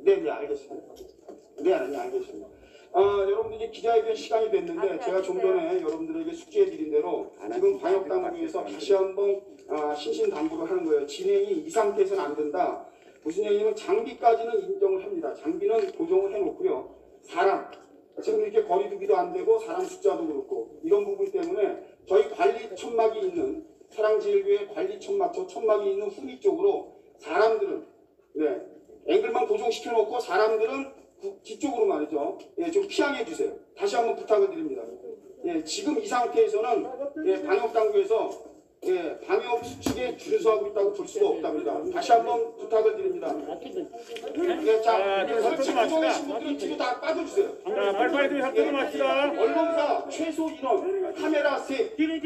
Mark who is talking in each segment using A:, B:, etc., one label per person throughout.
A: 네, 알겠습니다. 네, 알겠습니다. 여러분들이 기자회견 시간이 됐는데 제가 좀 전에 여러분들에게 숙지해드린 대로 지금 방역당국에서 다시 한번 신신당부를 하는 거예요. 진행이 이 상태에서는 안 된다. 무슨 얘기냐면 장비까지는 인정을 합니다. 장비는 고정을 해놓고요. 사람, 지금 이렇게 거리두기도 안 되고 사람 숫자도 그렇고 이런 부분 때문에 저희 관리 천막이 있는 사랑제일교회 관리 천막, 저 천막이 있는 후미 쪽으로 사람들은 앵글만 고정시켜놓고 사람들은 뒤쪽으로 말이죠. 좀 피항해 주세요. 다시 한번 부탁을 드립니다. 지금 이 상태에서는 방역당국에서 방역 수칙에 준수하고 있다고 볼 수가 없답니다. 다시 한번 부탁을 드립니다. 자, 설치 구성하신 분들은 뒤로 다 빠져주세요.
B: 빨리빨리 좀 협조 좀 합시다.
A: 언론사 최소 인원, 카메라 셋
B: 뒤로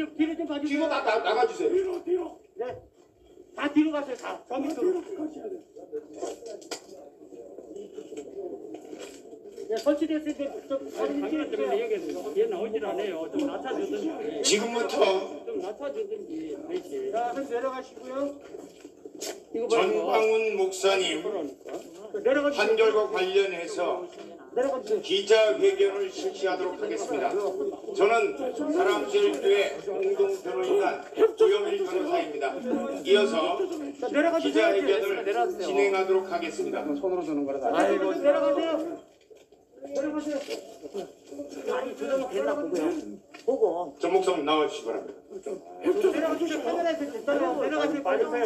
B: 빠지세요.
A: 뒤로 다 나가주세요.
B: 뒤로. 네. 다 뒤로 가세요. 다. 저 밑으로. 설치됐을 때 좀 사진 때문에 얘기해서 얘 나오질 않아요. 좀 낮춰주든지.
A: 지금부터
B: 좀 낮춰주든지. 자, 내려가시고요.
C: 전광훈 목사님 판결과 관련해서 기자회견을 실시하도록 하겠습니다. 저는 사랑제일교회 공동변호인단 조영일 변호사입니다. 이어서 기자회견을 진행하도록 하겠습니다.
A: 손으로 주는 거라.
B: 아이고, 내려가세요. 내려가세요. 아니, 조정이 됐나 보고요. 보고.
C: 전 목사님 나와주시기 바랍니다.
B: 내려가세요. 내려가세요.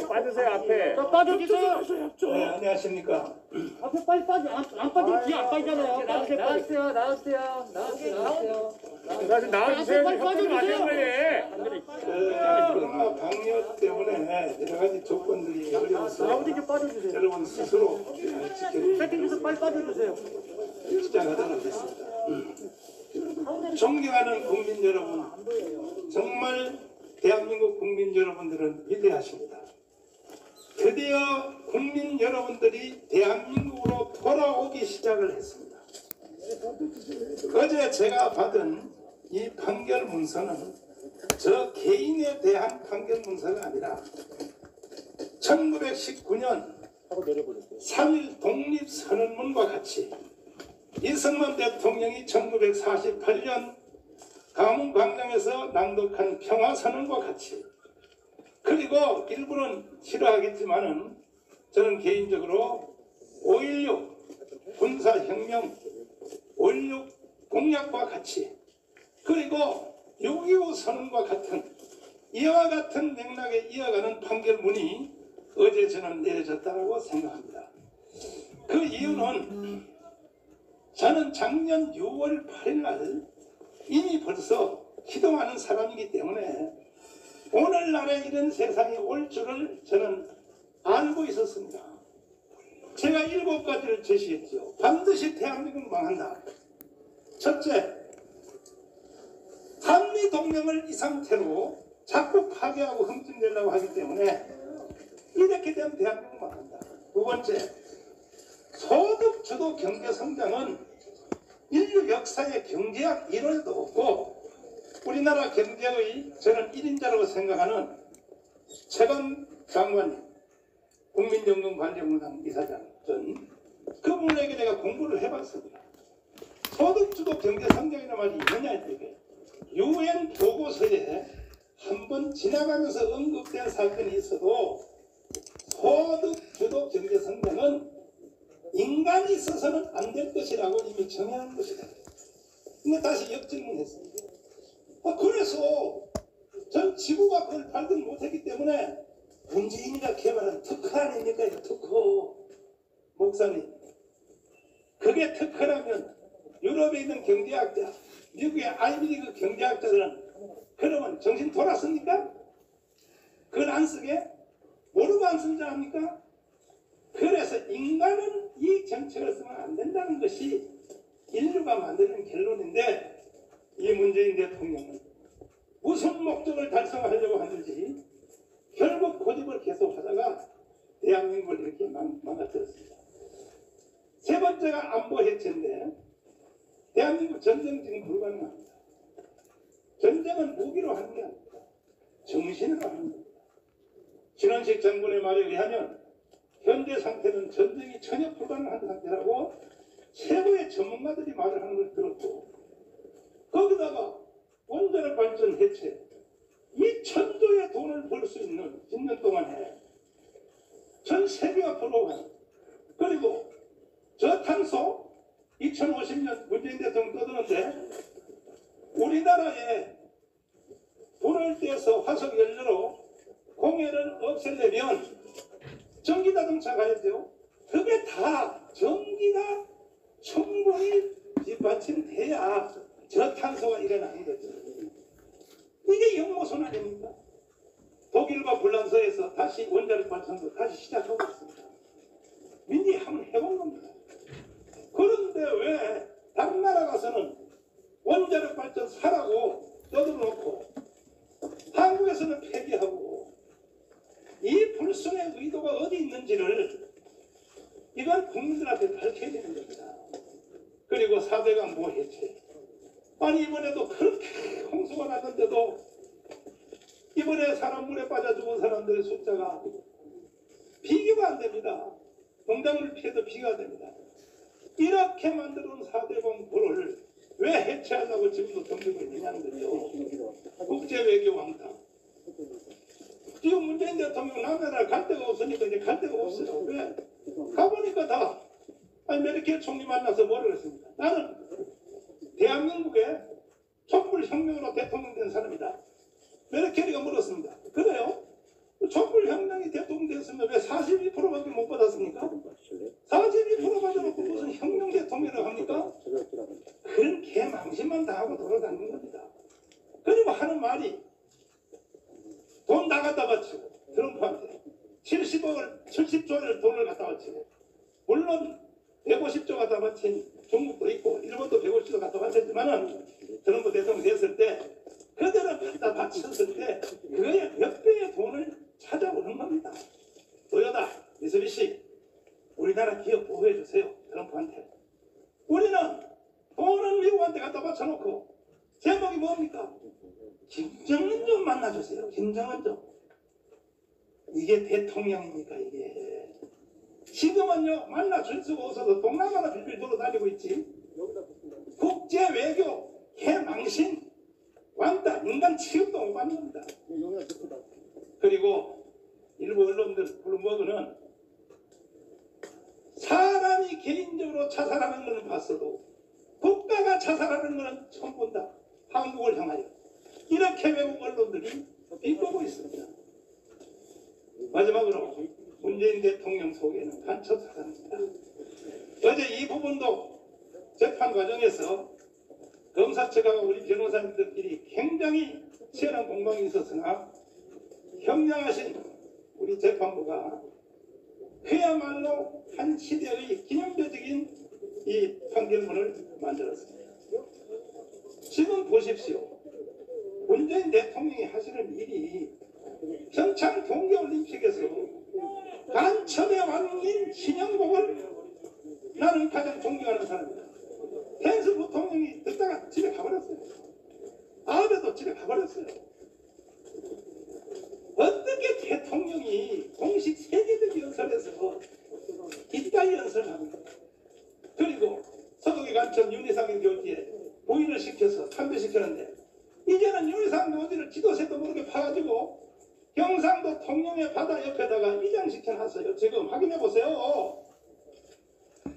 B: 빠지세요. 앞에. 빠져주세요.
D: 네, 안녕하십니까.
B: 앞에 빨리 빠져. 안 빠지면 뒤에 안 빠지잖아요. 나오세요.
D: 나와주세요. 빨리 빠져주세요. 코로나 방역 때문에 여러 가지 조건들이 어려워서
B: 빠져주세요.
D: 여러분 스스로
B: 세팅해서 빨리 빠져주세요.
D: 시작하도록 하겠습니다. 존경하는 국민 여러분, 정말 대한민국 국민 여러분들은 위대하십니다. 드디어 국민 여러분들이 대한민국으로 돌아오기 시작을 했습니다. 어제 제가 받은 이 판결 문서는 저 개인에 대한 판결 문서가 아니라 1919년 3.1 독립선언문과 같이 이승만 대통령이 1948년 강원광장에서 낭독한 평화선언과 같이, 그리고 일부는 싫어하겠지만은 저는 개인적으로 5.16 군사혁명, 5.16 공약과 같이, 그리고 6.25 선언과 같은 이와 같은 맥락에 이어가는 판결문이 어제 저는 내려졌다고 생각합니다. 그 이유는 저는 작년 6월 8일 날 이미 벌써 기동하는 사람이기 때문에 오늘날에 이런 세상이 올 줄을 저는 알고 있었습니다. 제가 7가지를 제시했죠. 반드시 대한민국 망한다. 첫째, 한미동맹을 이 상태로 자꾸 파괴하고 흠집내려고 하기 때문에 이렇게 되면 대한민국 망한다. 두 번째, 소득주도 경제성장은 인류 역사의 경제학 일월도 없고 우리나라 경제의 저는 1인자라고 생각하는 최강 장관님, 국민연금관리공단 이사장 전 그분에게 내가 공부를 해봤습니다. 소득주도 경제성장이라는 말이 뭐냐 이게 UN 보고서에 한번 지나가면서 언급된 사건이 있어도 소득주도 경제성장은 인간이 있어서는 안 될 것이라고 이미 정해놓은 것이다. 근데 다시 역질문했습니다. 그래서 전 지구가 그걸 발견 못했기 때문에 문재인이가 개발한 특허 아닙니까? 특허. 목사님, 그게 특허라면 유럽에 있는 경제학자, 미국의 아이비리그 경제학자들은 그러면 정신 돌았습니까? 그걸 안 쓰게? 모르고 안 쓴 줄 압니까? 그래서 인간은 이 정책을 쓰면 안 된다는 것이 인류가 만드는 결론인데 이 문재인 대통령은 무슨 목적을 달성하려고 하는지 결국 고집을 계속하다가 대한민국을 이렇게 망가뜨렸습니다. 세 번째가 안보 해체인데 대한민국 전쟁 지금 불가능합니다. 전쟁은 무기로 하는 게 아닙니다. 정신으로 하는 겁니다. 신원식 장군의 말에 의하면 현재 상태는 전쟁이 전혀 불가능한 상태라고 최고의 전문가들이 말을 하는 걸 들었고 거기다가 원자력 발전 해체 이 천조의 돈을 벌 수 있는 10년 동안에 전 세계가 부러워하는 그리고 저탄소 2050년 문재인 대통령 떠드는데 우리나라에 불을 떼서 화석 연료로 공해를 없애려면 전기자동차 가야죠. 그게 다 전기가 충분히 뒷받침돼야 저탄소가 일어나는 거죠. 이게 연못선 아닙니까? 독일과 불란서에서 다시 원자력 발전소 다시 시작하고 있습니다. 민지 한번 해본 겁니다. 그런데 왜 다른 나라 가서는 원자력 발전 사라고 떠들어놓고 한국에서는 폐기하고 이 불순의 의도가 어디 있는지를 이건 국민들한테 밝혀야 되는 겁니다. 그리고 4대강 뭐 해체. 아니 이번에도 그렇게 홍수가 났는데도 이번에 사람 물에 빠져 죽은 사람들의 숫자가 비교가 안 됩니다. 농작물 피해도 비교가 됩니다. 이렇게 만들어온 4대강 불을 왜 해체하려고 지금도 덤비고 있느냐는 거죠. 국제외교 왕따. 지금 문재인 대통령 남나라 갈 데가 없으니까 이제 갈 데가 없어요. 왜? 가보니까 다 아니 메르켈 총리 만나서 뭐라고 했습니까? 나는 대한민국의 촛불혁명으로 대통령 된 사람이다. 메르켈이가 물었습니다. 그래요? 촛불혁명이 대통령 됐으면 왜 42%밖에 못 받았습니까? 42% 받아놓고 무슨 혁명 대통령을 합니까? 그런 개망신만 다 하고 돌아다니는 겁니다. 그리고 하는 말이 돈 다 갖다 바치고 트럼프한테 70조를 돈을 갖다 바치고 물론 150조 갖다 바친 중국도 있고 일본도 150조 갖다 바쳤지만은 트럼프 대통령 됐을 때 그들은 갖다 바쳤을 때 그의 몇 배의 돈을 찾아오는 겁니다. 도요타, 미쓰비시 우리나라 기업 보호해 주세요. 트럼프한테. 우리는 돈은 미국한테 갖다 바쳐놓고 제목이 뭡니까? 김정은 좀 만나주세요. 김정은 좀. 이게 대통령입니까 이게. 지금은요 만나줄 수가 없어서 동남아나 빌빌 돌아다니고 있지. 국제 외교 개망신 왕따 인간 취급도 못 받는 겁니다. 그리고 일부 언론들 블룸버그는 사람이 개인적으로 자살하는 것은 봤어도 국가가 자살하는 것은 처음 본다. 한국을 향하여 이렇게 외국 언론들이 비꼬고 있습니다. 마지막으로 문재인 대통령 속에는 간첩 사상입니다. 어제 이 부분도 재판 과정에서 검사 측하고 우리 변호사님들끼리 굉장히 치열한 공방이 있었으나 현명하신 우리 재판부가 그야말로 한 시대의 기념비적인 이 판결문을 만들었습니다. 지금 보십시오. 문재인 대통령이 하시는 일이 평창 동계올림픽에서 간첩의 왕인 신영복을 나는 가장 존경하는 사람이다. 펜스 부통령이 듣다가 집에 가버렸어요. 아베도 집에 가버렸어요. 어떻게 대통령이 공식 세계적 연설에서 이따위 연설을 합니까? 그리고 서독의 간첩 윤희상의 교지에 부인을 시켜서 참배시켰는데 이제는 윤희상 교지를 지도새도 모르게 파가지고 경상도 통영의 바다 옆에다가 이장시켜놨어요. 지금 확인해보세요.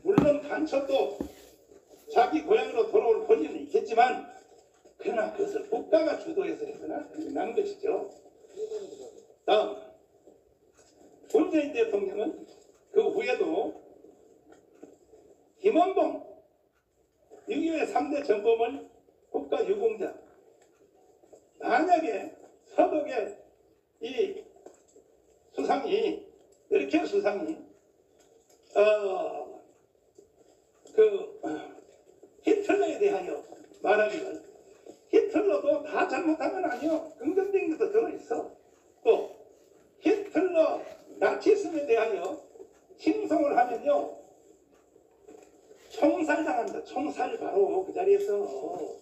D: 물론 간첩도 자기 고향으로 돌아올 권리는 있겠지만 그러나 그것을 국가가 주도해서 해서는 끝나는 것이죠. 다음 문재인 대통령은 그 후에도 김원봉 6.25의 3대 전범을 국가유공자 만약에 서독의 이 수상이 이렇게 수상이 히틀러에 대하여 말하기를 히틀러도 다 잘못한 건 아니요. 긍정적인 것도 들어있어. 또 히틀러 나치즘에 대하여 칭송을 하면요. 총살당한다. 총살 바로 그 자리에서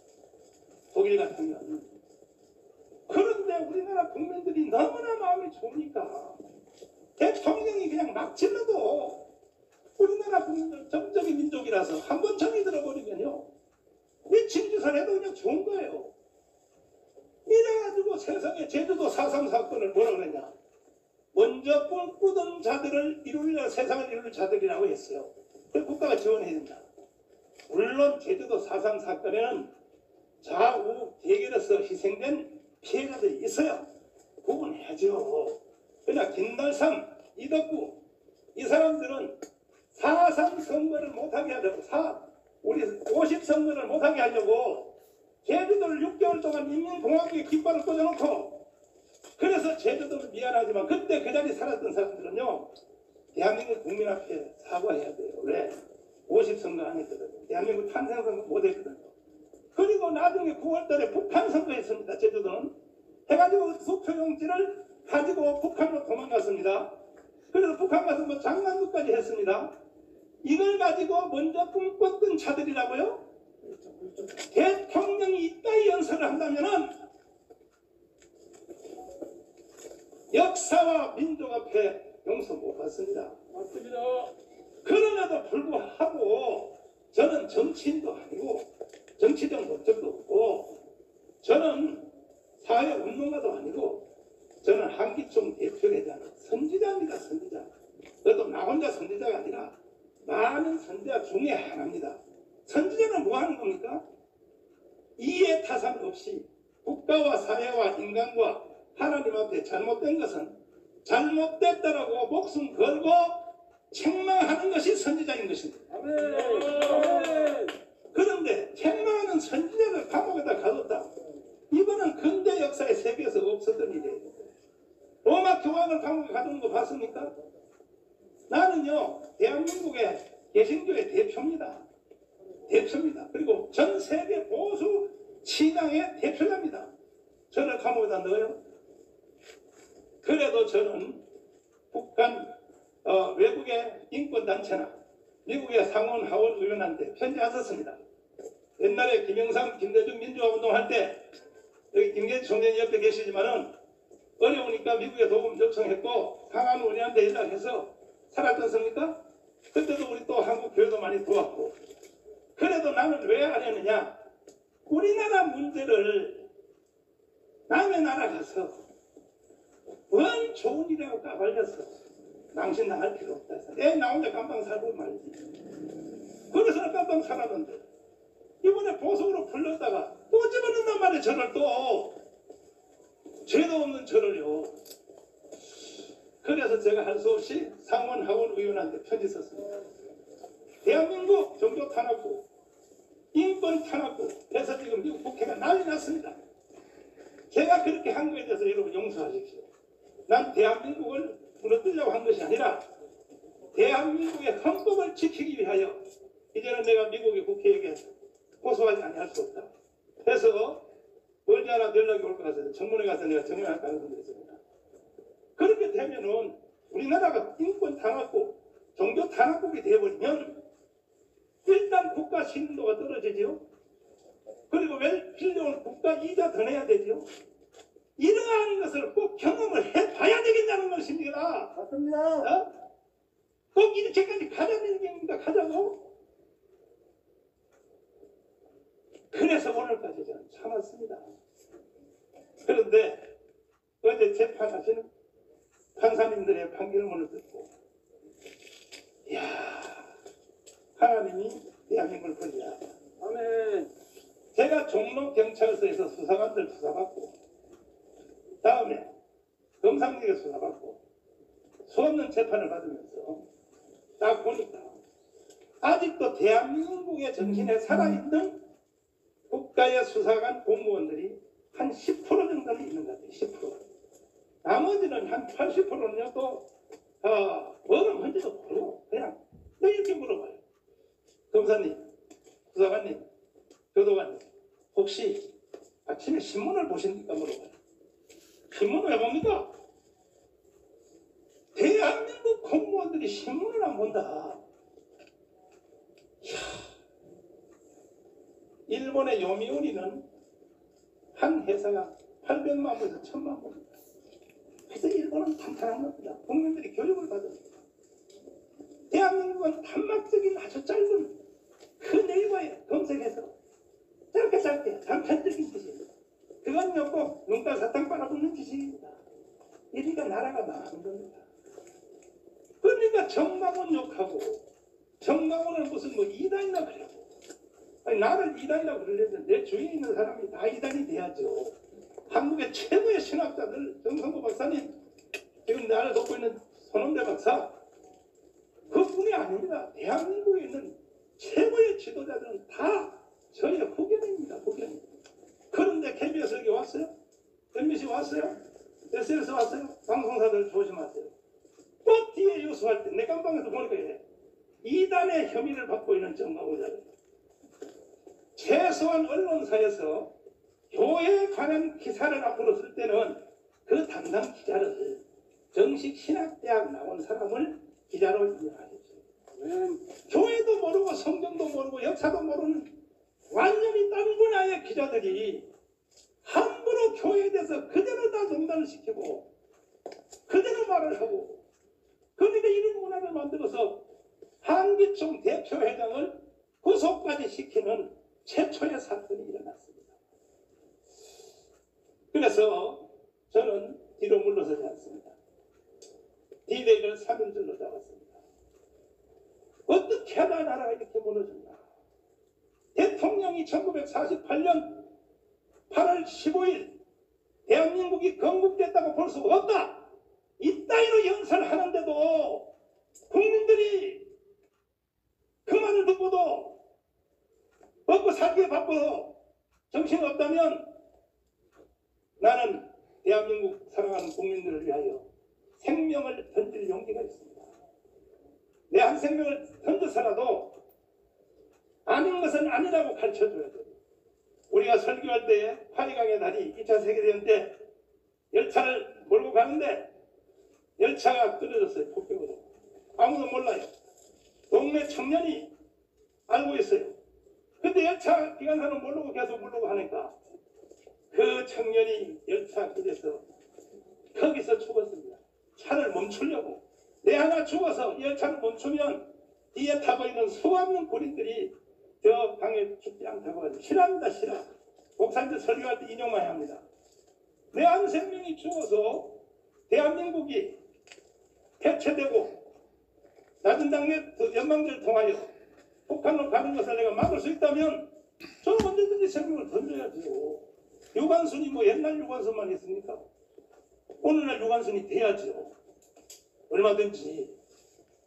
D: 독일 같으면. 그런데 우리나라 국민들이 너무나 마음이 좋으니까 대통령이 그냥 막 질러도 우리나라 국민들 정적인 민족이라서 한번 정이 들어버리면요. 미친 짓을 해도 그냥 좋은 거예요. 이래가지고 세상에 제주도 4.3 사건을 뭐라 그랬냐. 먼저 꿈꾸던 자들을 이루려 세상을 이룰 자들이라고 했어요. 그래서 국가가 지원해야 된다. 물론 제주도 4.3 사건에는 좌우 대결에서 희생된 피해자들이 있어요. 구분해야죠. 그러나 김달삼, 이덕구 이 사람들은 4.3 선거를 못하게 하려고 우리 50 선거를 못하게 하려고 제주도를 6개월 동안 인민공화국의 깃발을 꽂아놓고 그래서 제주도는 미안하지만 그때 그 자리에 살았던 사람들은요. 대한민국 국민 앞에 사과해야 돼요. 왜? 50 선거 안 했거든요. 대한민국 탄생 선거 못 했거든요. 그리고 나중에 9월달에 북한 선거했습니다. 제주도는 해가지고 수표용지를 가지고 북한으로 도망갔습니다. 그래서 북한 가서 뭐 장난도까지 했습니다. 이걸 가지고 먼저 꿈꿨던 자들이라고요? 대통령이 이따위 연설을 한다면은 역사와 민족 앞에 용서 못 받습니다.
B: 맞습니다.
D: 그럼에도 불구하고 저는 정치인도 아니고 정치적 목적도 없고 저는 사회운동가도 아니고 저는 한기총 대표회장 선지자입니다. 선지자. 그래도 나 혼자 선지자가 아니라 많은 선지자 중에 하나입니다. 선지자는 뭐 하는 겁니까? 이해 타산 없이 국가와 사회와 인간과 하나님 앞에 잘못된 것은 잘못됐다라고 목숨 걸고 책망하는 것이 선지자인 것입니다.
B: 아멘.
D: 그런데 책망하는 선지자를 감옥에다 가뒀다. 이거는 근대 역사의 세계에서 없었던 일이에요. 로마 교황을 감옥에 가두는 거 봤습니까? 나는요 대한민국의 개신교의 대표입니다. 대표입니다. 그리고 전 세계 보수 신앙의 대표자입니다. 저를 감옥에다 넣어요. 그래도 저는 북한 외국의 인권단체나 미국의 상원 하원 의원한테 편지 안 썼습니다. 옛날에 김영삼 김대중 민주화운동할 때 여기 김계지 총장이 옆에 계시지만은 어려우니까 미국에 도움 요청했고 상한 의원한테 연락해서 살았지 않습니까? 그때도 우리 또 한국 교회도 많이 도왔고. 그래도 나는 왜 안 했느냐? 우리나라 문제를 남의 나라 가서 뭔 좋은 일이라고 까발렸어. 당신 나갈 필요 없다 해서 나 혼자 깜빵 살고 말이지. 그래서 깜빵 살았는데 이번에 보석으로 불렀다가 또 집어넣는단 말이에요. 저를 또 죄도 없는 저를요. 그래서 제가 할 수 없이 상원 하원 의원한테 편지 썼습니다. 대한민국 종교 탄압국 인권 탄압국 해서 지금 미국 국회가 난리 났습니다. 제가 그렇게 한 거에 대해서 여러분 용서하십시오. 난 대한민국을 무너뜨리려고 한 것이 아니라 대한민국의 헌법을 지키기 위하여 이제는 내가 미국의 국회에게 호소하지 아니할 수 없다. 그래서 멀지 않아 연락이 올 것 같아서 청문회 가서 내가 정리할 가능성도 있습니다. 그렇게 되면은 우리나라가 인권 탄압국, 종교 탄압국이 되어버리면 일단 국가 신도가 떨어지죠. 그리고 왜 필요한 국가 이자 더 내야 되죠. 이러한 것을 꼭 경험을 해봐야 되겠다는 것입니다.
B: 맞습니다.
D: 꼭 이렇게까지 가자는 얘기입니다. 가자고. 그래서 오늘까지 저는 참았습니다. 그런데 어제 재판하시는 판사님들의 판결문을 듣고 이야 하나님이 대한민국을 버리라.
B: 아멘.
D: 제가 종로 경찰서에서 수사관들 수사받고 다음에 검사님에게 수사받고 수없는 재판을 받으면서 딱 보니까 아직도 대한민국의 정신에 살아있는 국가의 수사관 공무원들이 한 10% 정도는 있는 것 같아요. 10%. 나머지는 한 80%는요 또 뭐가 뭔지도 모르고 그냥 이렇게 물어봐요. 검사님, 수사관님 교도관님, 혹시 아침에 신문을 보십니까? 물어봐요. 신문을 왜 봅니까? 대한민국 공무원들이 신문을 안 본다. 이야, 일본의 요미우리는 한 회사가 800만 불에서 1000만 불. 그래서 일본은 탄탄한 겁니다. 국민들이 교육을 받습니다. 대한민국은 단막적인 아주 짧은 그 네이버에 검색해서 짧게 단편적인 짓입니다. 그건 꼭 눈깔 사탕 빨아붙는 짓입니다. 이러니까 나라가 망하는 겁니다. 그러니까 정강원 욕하고 정강원은 무슨 뭐 이단이나 그러고 아니 나를 이단이라고 그러려면 내 주위에 있는 사람이 다 이단이 돼야죠. 한국의 최고의 신학자들 정성구 박사님 지금 나를 돕고 있는 손원대 박사 그뿐이 아닙니다. 대한민국에 있는 최고의 지도자들은 다 저희 후견입니다. 후견. 그런데 KBS 여기 왔어요? MBC 왔어요? SBS 왔어요? 방송사들 조심하세요. 또 뒤에 요수할 때 내 깜방에서 보니까 이단의 혐의를 받고 있는 정강훈자들 최소한 언론사에서 교회에 관한 기사를 앞으로 쓸 때는 그 담당 기자를 정식 신학대학 나온 사람을 기자로 임명하십시오. 교회도 모르고 성경도 모르고 역사도 모르는 완전히 딴 분야의 기자들이 함부로 교회에 대해서 그대로 다 농단을 시키고 그대로 말을 하고 그러니까 이런 문화를 만들어서 한기총 대표회장을 구속까지 시키는 최초의 사건이 일어났습니다. 그래서 저는 뒤로 물러서지 않습니다. D-Day를 3일절로 잡았습니다. 어떻게 하다 나라가 이렇게 무너졌나. 대통령이 1948년 8월 15일 대한민국이 건국됐다고 볼 수 없다. 이따위로 연설하는데도 국민들이 그 말을 듣고도 먹고 살기에 바빠도 정신이 없다면 나는 대한민국 사랑하는 국민들을 위하여 생명을 던질 용기가 있습니다. 내 한 생명을 던져서라도 아닌 것은 아니라고 가르쳐줘야 돼요. 우리가 설교할 때 8.2강의 달이 2차 세계대전 때 열차를 몰고 가는데 열차가 끊어졌어요. 폭격으로. 아무도 몰라요. 동네 청년이 알고 있어요. 근데 열차 기관사는 모르고 계속 모르고 하니까 그 청년이 열차 길에서 거기서 죽었습니다. 차를 멈추려고. 내 하나 죽어서 열차를 멈추면 뒤에 타고 있는 수많은 군인들이 저 방에 죽지 않다고 하죠. 싫어합니다. 싫어. 목사님들 설교할 때 인용 많이 합니다. 내 한 생명이 죽어서 대한민국이 해체되고 낮은 당의 연방제를 통하여 북한으로 가는 것을 내가 막을 수 있다면 저는 언제든지 생명을 던져야죠. 유관순이 뭐 옛날 유관순만 있습니까? 오늘날 유관순이 돼야죠. 얼마든지.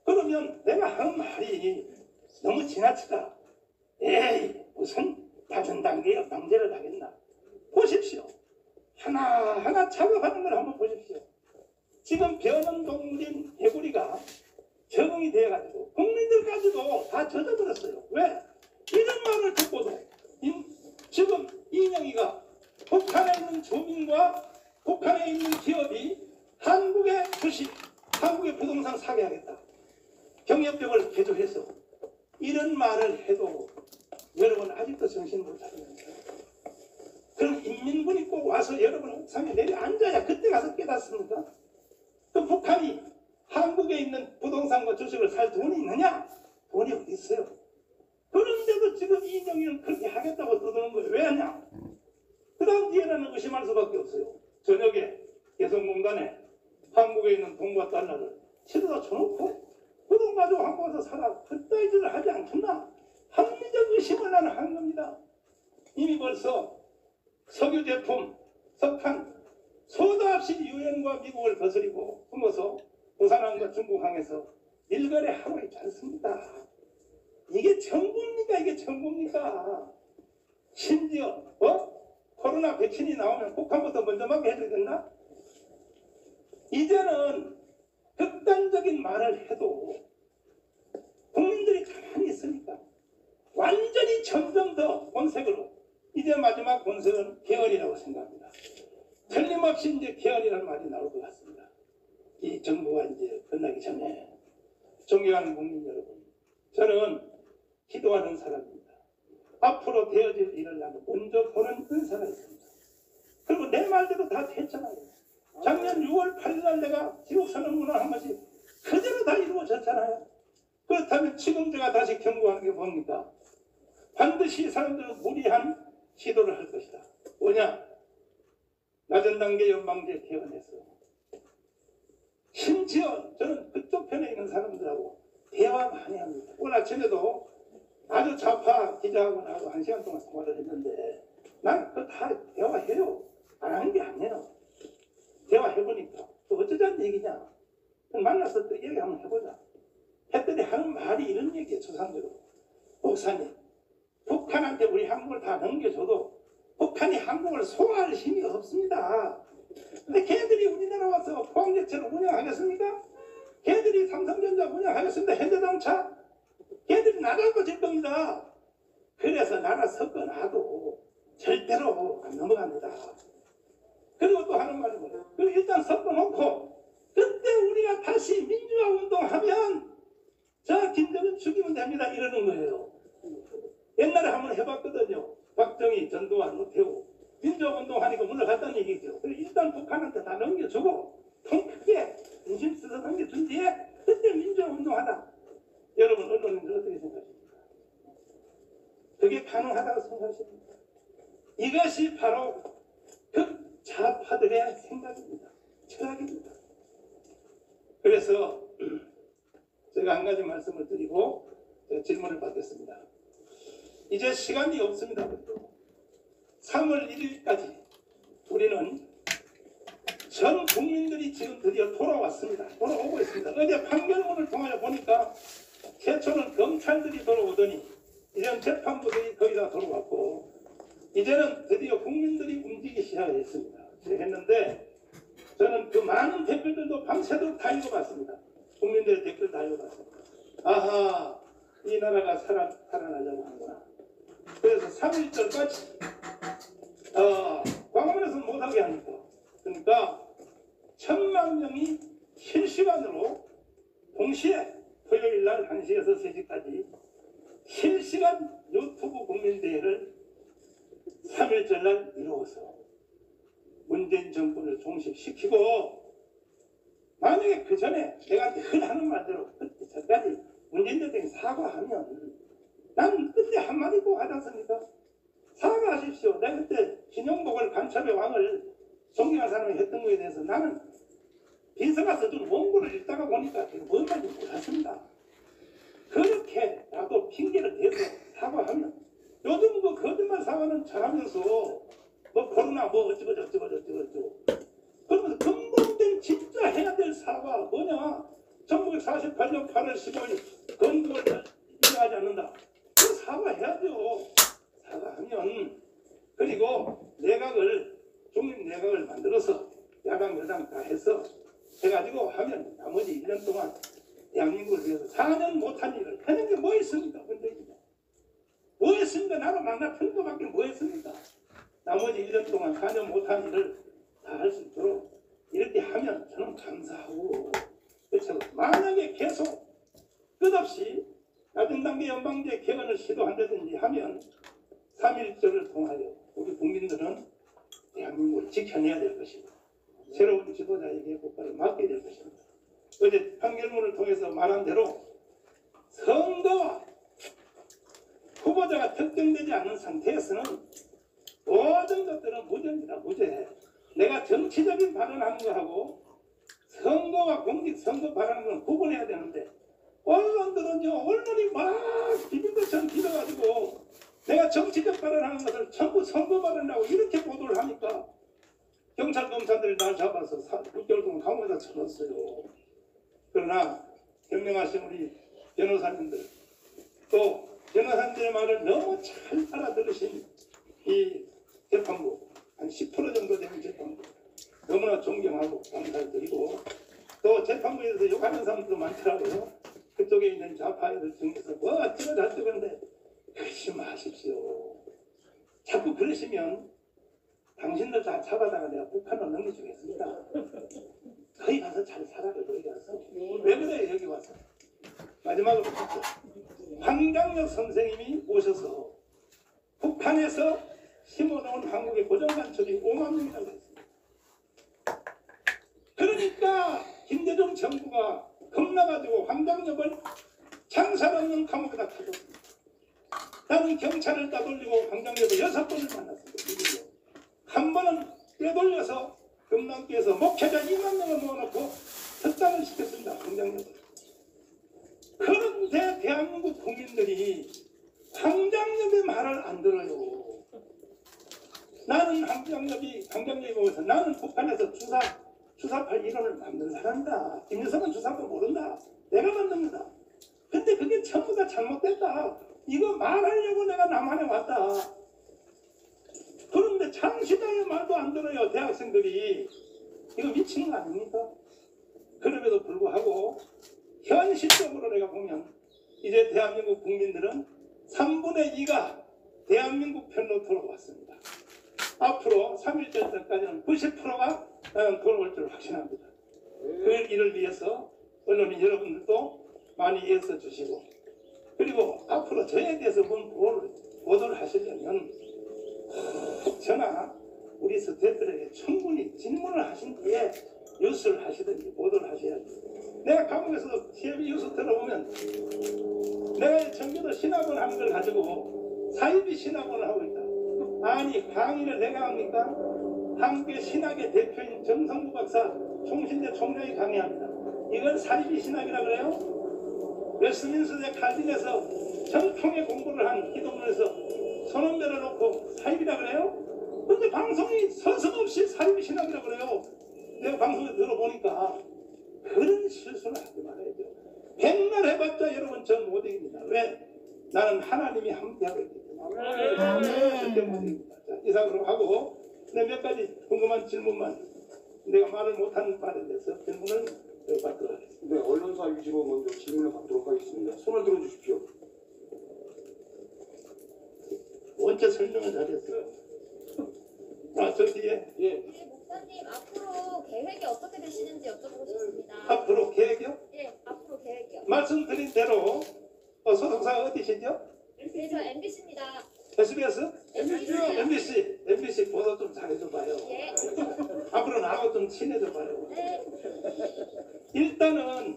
D: 그러면 내가 하는 말이 너무 지나치다. 에이 무슨 낮은 단계 연방제를 하겠나. 보십시오. 하나하나 작업하는 걸 한번 보십시오. 지금 변은 동물인 개구리가 적응이 돼가지고 국민들까지도 다 젖어버렸어요. 왜? 이런 말을 듣고도 지금 이인영이가 북한에 있는 주민과 북한에 있는 기업이 한국의 주식, 한국의 부동산 사게 하겠다. 경협력을 개조해서 이런 말을 해도 여러분 아직도 정신 못 차립니다. 그럼 인민군이 꼭 와서 여러분 옥상에 내려 앉아야 그때 가서 깨닫습니까? 그 북한이 한국에 있는 부동산과 주식을 살 돈이 있느냐? 돈이 어디 있어요? 그런데도 지금 이인영이는 그렇게 하겠다고 떠드는 거예요. 왜 하냐? 그 다음 뒤에는 의심할 수밖에 없어요. 저녁에 개성공단에 한국에 있는 돈과 달러를 치러다 쳐놓고 그 돈 가지고 한국 와서 살아. 그따위 짓을 하지 않겠나? 합리적 의심을 나는 한 겁니다. 이미 벌써 석유 제품, 석탄, 소도 없이 유엔과 미국을 거스리고 숨어서 부산항과 중국항에서 일거래하고 있지 않습니다. 이게 정부입니까? 이게 정부입니까? 심지어 코로나 백신이 나오면 북한부터 먼저 맞게 해줘야 된다? 이제는 극단적인 말을 해도 국민들이 가만히 있으니까 완전히 점점 더 본색으로 이제 마지막 본색은 개헌이라고 생각합니다. 틀림없이 이제 개헌이라는 말이 나올 것 같습니다. 이 정부가 이제 끝나기 전에 존경하는 국민 여러분, 저는 기도하는 사람입니다. 앞으로 되어질 일을 나는 먼저 보는 은사가 있습니다. 그리고 내 말대로 다 됐잖아요. 작년 6월 8일 내가 지옥선언문을 한 것이 그대로 다 이루어졌잖아요. 그렇다면 지금 제가 다시 경고하는 게 뭡니까? 반드시 사람들은 무리한 시도를 할 것이다. 뭐냐? 낮은 단계 연방제 개헌해서 심지어 저는 그쪽 편에 있는 사람들하고 대화 많이 합니다. 오늘 아침에도 아주 좌파 기자하고 나하고 1시간 동안 통화를 했는데 난 그거 다 대화해요. 안 하는 게 아니에요. 대화해보니까 또 어쩌자는 얘기냐. 만나서 또 얘기 한번 해보자. 했더니 하는 말이 이런 얘기예요. 추상적으로. 목사님, 북한한테 우리 한국을 다 넘겨줘도 북한이 한국을 소화할 힘이 없습니다. 근데 걔들이 우리나라 와서 포항제철을 운영하겠습니까? 걔들이 삼성전자 운영하겠습니다. 현대자동차? 걔들이 나라고 질 겁니다. 그래서 나라 섞어놔도 절대로 안 넘어갑니다. 그리고 또 하는 말이 뭐예요? 그리고 일단 섞어놓고 그때 우리가 다시 민주화 운동하면 저 김정은 죽이면 됩니다. 이러는 거예요. 옛날에 한번 해봤거든요. 박정희, 전두환, 노태우 민주화 운동하니까 물러갔다는 얘기죠. 일단 북한한테 다 넘겨주고 통 크게 인심 쓰서 넘겨준 뒤에 그때 민주화 운동하다. 여러분 언론인들 어떻게 생각하십니까? 그게 가능하다고 생각하십니까? 이것이 바로 극좌파들의 생각입니다. 철학입니다. 그래서 제가 한 가지 말씀을 드리고 질문을 받겠습니다. 이제 시간이 없습니다. 3월 1일까지 우리는 전 국민들이 지금 드디어 돌아왔습니다. 돌아오고 있습니다. 어제 판결문을 통하여 보니까 최초는 검찰들이 돌아오더니 이제는 재판부들이 거의 다 돌아왔고 이제는 드디어 국민들이 움직이기 시작했습니다. 했는데 저는 그 많은 댓글들도 밤새도록 다 읽어봤습니다. 국민들의 댓글 다 읽어봤습니다. 아하, 이 나라가 살아나려고 하는구나. 그래서 3.1절까지 광화문에서는 못하게 하니까 그러니까 1000만 명이 실시간으로 동시에 토요일 날 1시에서 3시까지 실시간 유튜브 국민대회를 3.1절 날 이루어서 문재인 정권을 종식시키고 만약에 그 전에 내가 늘 하는 말대로 그때 전까지 문재인 대통령이 사과하면 난 그때 한마디 꼭 하지 않습니까? 사과하십시오. 내가 그때 김영복을 간첩의 왕을 존경한 사람이 했던 거에 대해서 나는 빈서가 써준 원고를 읽다가 보니까 뭔 말인지 몰랐습니다. 그렇게 나도 핑계를 대서 사과하면 요즘 그 거짓말 사과는 잘하면서 뭐 코로나 뭐 어쩌고 그러면서 근본된 진짜 해야 될 사과 뭐냐? 1948년 8월 15일 건국을 인정하지 않는다. 그 사과해야죠. 사과하면 그리고 내각을 중립 내각을 만들어서 야당 여당 다 해서 해가지고 하면 나머지 1년 동안 대한민국을 위해서 4년 못한 일을 하는 게 뭐 있습니까? 문제입니다. 뭐 했습니까? 나라 망가뜨린 것밖에 뭐 했습니까? 나머지 1년 동안 4년 못한 일을 다 할 수 있도록 이렇게 하면 저는 감사하고 그렇죠. 만약에 계속 끝없이 낮은 단계 연방제 개헌을 시도한다든지 하면 3.1절을 통하여 우리 국민들은 대한민국을 지켜내야 될 것입니다. 새로운 지도자에게 국가를 맡게 될 것입니다. 어제 판결문을 통해서 말한 대로 선거와 후보자가 특정되지 않은 상태에서는 모든 것들은 무죄입니다. 무죄. 내가 정치적인 발언하는 거하고 선거와 공직선거 발언하는 건 구분해야 되는데 언론들은요, 언론이 막 비빈 것처럼 빌어가지고 내가 정치적 발언하는 것을 전부 선거 발언이라고 이렇게 보도를 하니까 경찰, 검사들이 날 잡아서 6개월 동안 감옥에다 쳐넣었어요. 그러나 현명하신 우리 변호사님들 또 변호사님들의 말을 너무 잘 알아들으신 이 재판부 한 10% 정도 되는 재판부 너무나 존경하고 감사를 드리고 또 재판부에 대해서 욕하는 사람들도 많더라고요. 그쪽에 있는 좌파 애들 중에서 뭐 어쩌고 저쩌고 하는데 그 조심하십시오. 자꾸 그러시면 당신들 다 잡아다가 내가 북한으로 넘겨주겠습니다. 거기 가서 잘 살아요. 거기 가서. 왜 그래요 여기 와서. 마지막으로 듣죠. 황장엽 선생님이 오셔서 북한에서 심어놓은 한국의 고정관철이 5만 명이라고 했습니다. 그러니까 김대중 정부가 겁나가지고 황장엽을 장사 없는 감옥에다 가뒀습니다. 나는 경찰을 따돌리고 황장엽을 6번을 만났습니다. 한 번은 떼돌려서 금남교에서 목회자 2만 명을 모아놓고 특단을 시켰습니다. 황장엽을. 그런데 대한민국 국민들이 황장엽의 말을 안 들어요. 나는 황장엽이 보면서 나는 북한에서 주사팔 이론을 만든 사람이다. 김일성은 주사팔 모른다. 내가 만듭니다. 근데 그게 전부 다 잘못됐다. 이거 말하려고 내가 남한에 왔다. 그런데 장시장의 말도 안 들어요. 대학생들이. 이거 미치는 거 아닙니까? 그럼에도 불구하고 현실적으로 내가 보면 이제 대한민국 국민들은 3분의 2가 대한민국 편로 돌아왔습니다. 앞으로 3.1절 때까지는 90%가 돌아올 줄 확신합니다. 그 일을 위해서 언론인 여러분들도 많이 애써 주시고, 그리고 앞으로 저에 대해서 보도를 하시려면 저나 우리 스태프들에게 충분히 질문을 하신 뒤에 뉴스를 하시든지 보도를 하셔야죠. 내가 감옥에서 TV 뉴스 들어보면 내가 전교도 신학원 하는 걸 가지고 사이비 신학원을 하고 있다. 아니 강의를 내가 합니까? 한국의 신학의 대표인 정성구 박사 총신대 총장이 강의합니다. 이걸 사이비 신학이라 그래요? 웨스민스대 칼빈에서 정통의 공부를 한 기독론에서 선언대를 놓고 사이비라 그래요? 근데 방송이 서슴없이 사이비 신학이라 그래요. 내가 방송에 들어보니까 그런 실수를 하지 말아야죠. 백날 해봤자 여러분 전 못 이깁니다. 왜? 나는 하나님이 함께하고 있기 때문에 절대 못 이깁니다. 자, 이상으로 하고 몇 가지 궁금한 질문만 내가 말을 못하는 바에 대해서 질문을 받도록 하겠습니다.
A: 네, 언론사 위주로 먼저 질문을 받도록 하겠습니다. 손을 들어주십시오.
D: 언제 설명을 잘했어요? 저 뒤에. 예.
E: 목사님 앞으로 계획이 어떻게 되시는지 여쭤보고 싶습니다.
D: 앞으로 계획이요?
E: 예, 앞으로 계획이요.
D: 말씀드린 대로 소속사가 어디시죠?
E: 네, 저 MBC입니다.
D: SBS?
E: MBC.
D: MBC 보도 좀 잘해줘봐요.
E: 예.
D: 앞으로 나하고 좀 친해져봐요.
E: 네.
D: 일단은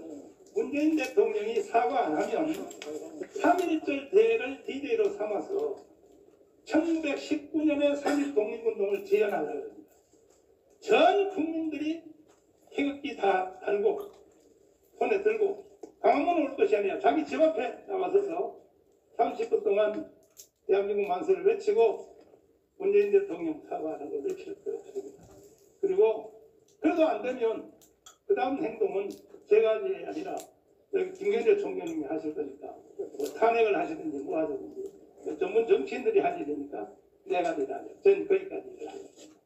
D: 문재인 대통령이 사과 안 하면 3.1절 대회를 D-Day로 삼아서 1919년에 3.1 독립운동을 재현하려고 합니다. 전 국민들이 태극기 다 달고 손에 들고 강화문에 올 것이 아니라 자기 집 앞에 나와서서 30분 동안 대한민국 만세를 외치고 문재인 대통령 사과하는 걸 외칠 것입니다. 그리고 그래도 안 되면 그 다음 행동은 제가 아니라 여기 김경재 총장님이 하실 거니까 뭐 탄핵을 하시든지 뭐 하든지 전문 정치인들이 할 일이니까 내가 아니라 전 거기까지 일을 하겠습니다.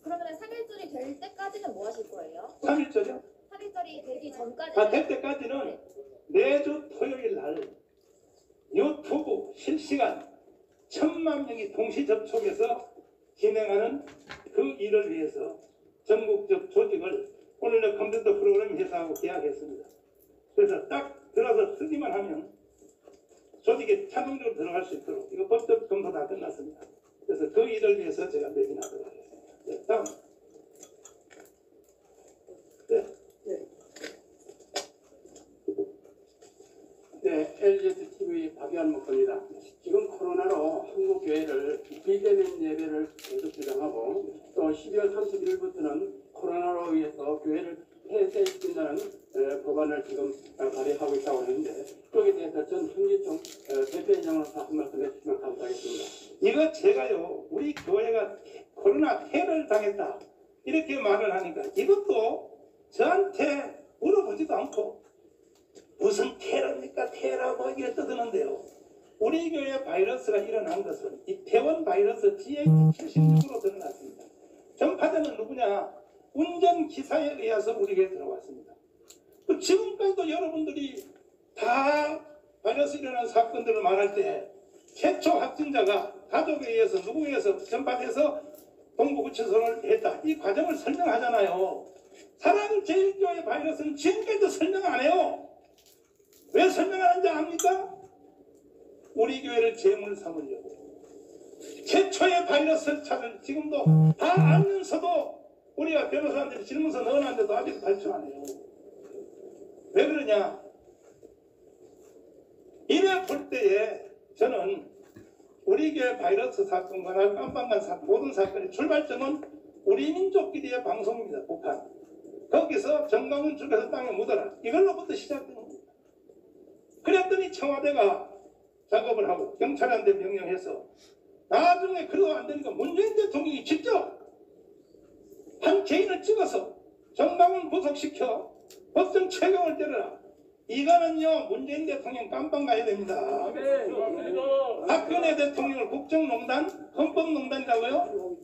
E: 그러면 3.1절이 될 때까지는 뭐 하실 거예요?
D: 3.1절이요?
E: 3.1절이 되기 전까지는?
D: 될 때까지는 매주 토요일 날 유튜브 실시간 1,000만 명이 동시 접촉해서 진행하는 그 일을 위해서 전국적 조직을 오늘 컴퓨터 프로그램 회사하고 계약했습니다. 그래서 딱 들어서 쓰기만 하면 조직에 자동적으로 들어갈 수 있도록 이거 법적 검토 다 끝났습니다. 그래서 그 일을 위해서 제가 매진하도록 하겠습니다. 네, 다음.
F: 네, LGS TV 박유한 목사입니다. 지금 코로나로 한국 교회를 비대면 예배를 계속 주장하고 또 12월 31일부터는 코로나로 의해서 교회를 폐쇄시킨다는 법안을 지금 발의하고 있다고 하는데 거기에 대해서 전 현기총 대표위원장으로서 한 말씀 해주시면 감사하겠습니다.
D: 이거 제가요 우리 교회가 코로나 테러를 당했다 이렇게 말을 하니까 이것도 저한테 물어보지도 않고 무슨 테러입니까? 테러고 이게 떠드는데요. 우리 교회 바이러스가 일어난 것은 이태원 바이러스 GH76으로 드러났습니다. 전파자는 누구냐? 운전기사에 의해서 우리 교회에 들어왔습니다. 지금까지도 여러분들이 다 바이러스 일어난 사건들을 말할 때 최초 확진자가 가족에 의해서 누구에 의해서 전파돼서 동부구치소를 했다. 이 과정을 설명하잖아요. 사랑제일교회 바이러스는 지금까지도 설명 안 해요. 왜 설명 안 하는지 압니까? 우리 교회를 재물 삼으려고. 최초의 바이러스 차를 지금도 다 알면서도 우리가 변호사한테 질문서 넣어놨는데도 아직 발표 안 해요. 왜 그러냐? 이래 볼 때에 저는 우리 교회 바이러스 사건과 깜빵간 사건 모든 사건의 출발점은 우리 민족끼리의 방송입니다. 북한. 거기서 정강훈 죽여서 땅에 묻어라. 이걸로부터 시작된 겁니다. 그랬더니 청와대가 작업을 하고 경찰한테 명령해서 나중에 그래도 안 되니까 문재인 대통령이 직접 한 개인을 찍어서 정강훈 구속시켜 법정 최경을 때려라. 이거는요 문재인 대통령 깜빵 가야 됩니다. 박근혜 대통령을 국정농단, 헌법농단이라고요?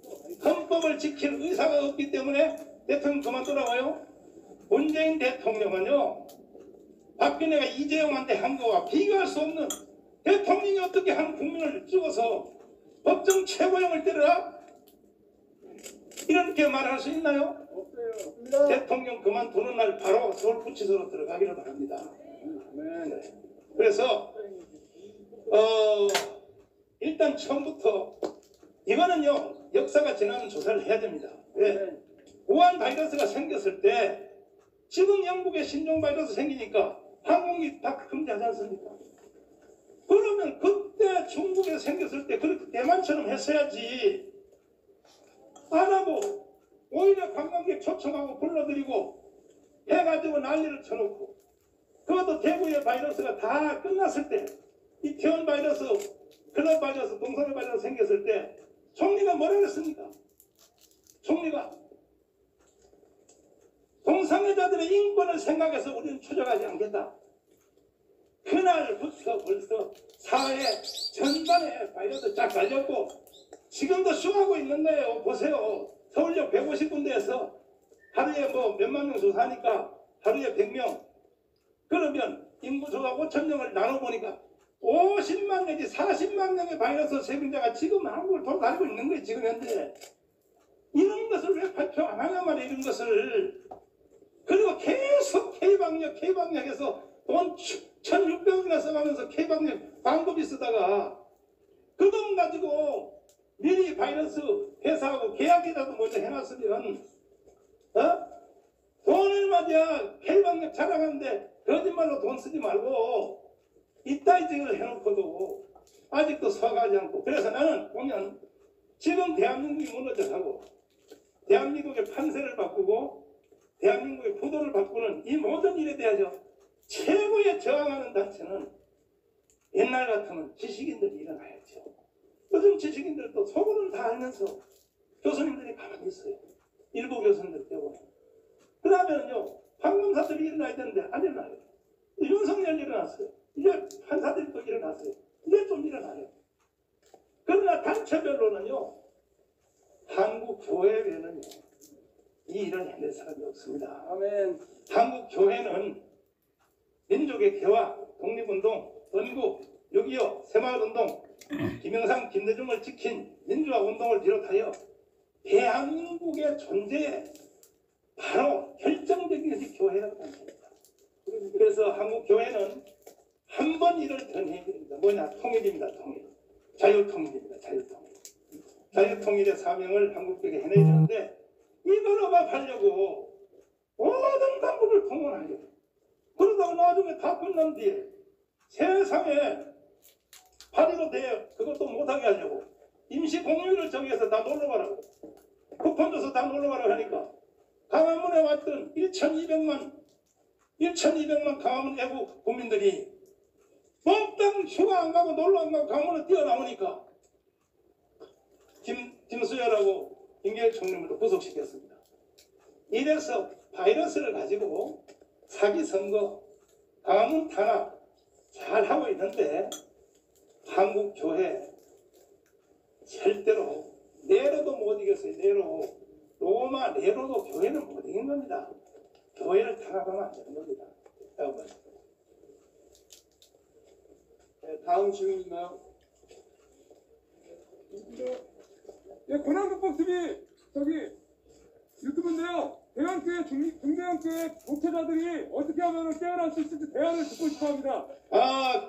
D: 헌법을 지킬 의사가 없기 때문에 대통령 그만두라고요? 문재인 대통령은요 박근혜가 이재용한테 한 거와 비교할 수 없는 대통령이 어떻게 한 국민을 찍어서 법정 최고형을 때려라? 이렇게 말할 수 있나요? 대통령 그만두는 날 바로 서울구치소로 들어가기를 바랍니다. 그래서 일단 처음부터 이거는요 역사가 지나는 조사를 해야 됩니다. 왜? 우한 바이러스가 생겼을 때 지금 영국에 신종 바이러스 생기니까 항공기 다 금지하지 않습니까? 그러면 그때 중국에 생겼을 때 그렇게 대만처럼 했어야지. 안 하고 오히려 관광객 초청하고 불러들이고 해가지고 난리를 쳐놓고 그것도 대구의 바이러스가 다 끝났을 때 이태원 바이러스, 클럽 바이러스, 동성애 바이러스 생겼을 때 총리가 뭐라 그랬습니까? 총리가 동성애자들의 인권을 생각해서 우리는 추적하지 않겠다. 그날부터 벌써 사회 전반에 바이러스 쫙 깔렸고 지금도 쇼하고 있는 거예요. 보세요. 서울역 150군데에서 하루에 뭐 몇만 명 조사하니까 하루에 100명. 그러면 인구수가 5,000명을 나눠보니까 50만 내지 40만 명의 바이러스 세균자가 지금 한국을 돌아다니고 있는 거예요. 지금 현재. 이런 것을 왜 발표 안 하냐 말이에요. 이런 것을. 그리고 계속 K방역해서 돈 1,600억이나 써가면서 K방역 광고비 쓰다가 그 돈 가지고 미리 바이러스 회사하고 계약이라도 먼저 해놨으면 돈을 맞아 K방역 자랑하는데 거짓말로 돈 쓰지 말고 이따위 짓을 해놓고도 아직도 서가지 않고 그래서 나는 보면 지금 대한민국이 무너져가고 대한민국의 판세를 바꾸고 대한민국의 구도를 바꾸는 이 모든 일에 대해서 최고의 저항하는 단체는 옛날 같으면 지식인들이 일어나야죠. 요즘 지식인들도 속으로는 다 알면서 교수님들이 가만히 있어요. 일부 교수님들 때문에. 그러면요 판검사들이 일어나야 되는데 안 일어나요. 윤석열 일어났어요. 이제 판사들이 또 일어났어요. 이제 좀 일어나요. 그러나 단체별로는요 한국 교회 외에는요 이 일을 해낼 사람이 없습니다. 아멘. 한국 교회는 민족의 개화, 독립운동, 건국, 6.25, 새마을운동, 김영삼, 김대중을 지킨 민주화운동을 비롯하여 대한민국의 존재에 바로 결정적인 것이 교회라고 합니다. 그래서 한국 교회는 한 번 일을 더 해야 됩니다. 뭐냐? 통일입니다. 통일. 자유통일입니다. 자유통일. 자유통일의 사명을 한국교회가 해내야 되는데 이걸 억압하려고 모든 방법을 동원하려고 그러다가 나중에 다 끝난 뒤에 세상에 8.15 대회 그것도 못하게 하려고 임시 공휴일을 정해서 다 놀러가라고 쿠폰 줘서 다 놀러가라고 하니까 강화문에 왔던 1,200만 강화문 애국 국민들이 몽땅 휴가 안 가고 놀러 안 가고 강화문에 뛰어나오니까 김수열하고 김계일 총리를 구속시켰습니다. 이래서 바이러스를 가지고 사기 선거, 강화문 탄압 잘하고 있는데 한국 교회 절대로 네로도 못 이겼어요. 네로. 로마 네로도 교회는 못 이긴 겁니다. 교회를 탄압하면 안 되는 겁니다. 여러분.
F: 다음 질문인가요?
G: 예, 권한국법 TV 저기 유튜브인데요. 대형교회 중대형교회 목회자들이 어떻게 하면 깨어날 수 있을지 대안을 듣고 싶어합니다.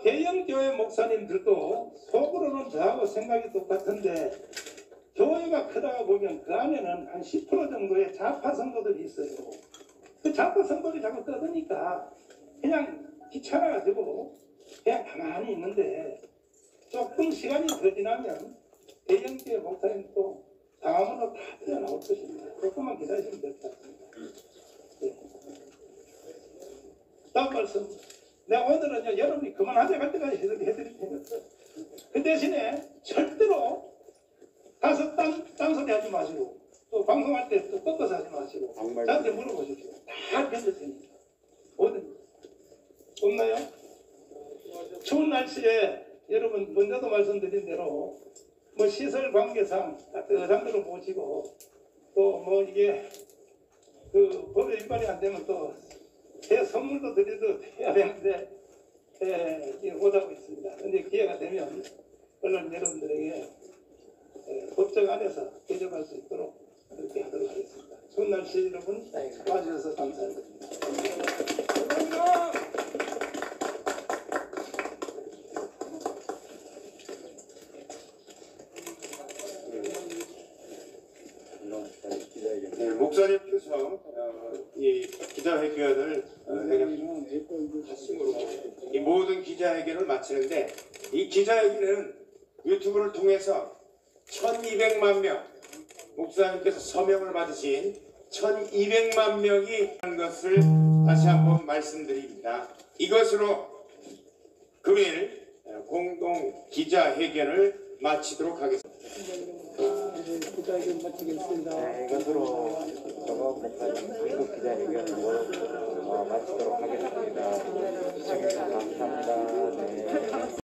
D: 대형 교회 목사님들도 속으로는 저하고 생각이 똑같은데 교회가 크다가 보면 그 안에는 한 10% 정도의 좌파 성도들이 있어요. 그 좌파 성도들이 자꾸 떠드니까 그냥 귀찮아가지고 그냥 가만히 있는데 조금 시간이 더 지나면 대형 교회 목사님도 장화문으로 다 뛰어나올 것입니다. 조금만 기다리시면 될 것 같습니다. 네. 다음 말씀. 내가 오늘은요, 여러분이 그만하자 갈 때까지 해드릴 테니까. 그 대신에 절대로 가서 딴소리 하지 마시고, 또 방송할 때 또 꺾어서 하지 마시고, 저한테 물어보십시오. 다 견딜 테니까. 뭐든. 없나요? 추운 날씨에 여러분, 먼저도 말씀드린 대로, 뭐 시설 관계상 따뜻한 데로 모시고, 또 뭐 이게 그 법에 위반이 안 되면 또 새 선물도 드리도 해야 되는데 못하고 있습니다. 근데 기회가 되면 언론 여러분들에게 법정 안에서 대접할 수 있도록 그렇게 하도록 하겠습니다. 좋은 날씨 여러분 와주셔서 감사드립니다. 감사합니다.
C: 네, 목사님께서 이 기자회견을 가슴으로 이 모든 기자회견을 마치는데 이 기자회견은 유튜브를 통해서 1200만 명 목사님께서 서명을 받으신 1200만 명이 한 것을 다시 한번 말씀드립니다. 이것으로 금일 공동 기자회견을 마치도록 하겠습니다.
B: 기자회견 마치겠습니다.
H: 네, 이것으로 저거 목사님 기자회견을 마치도록 하겠습니다.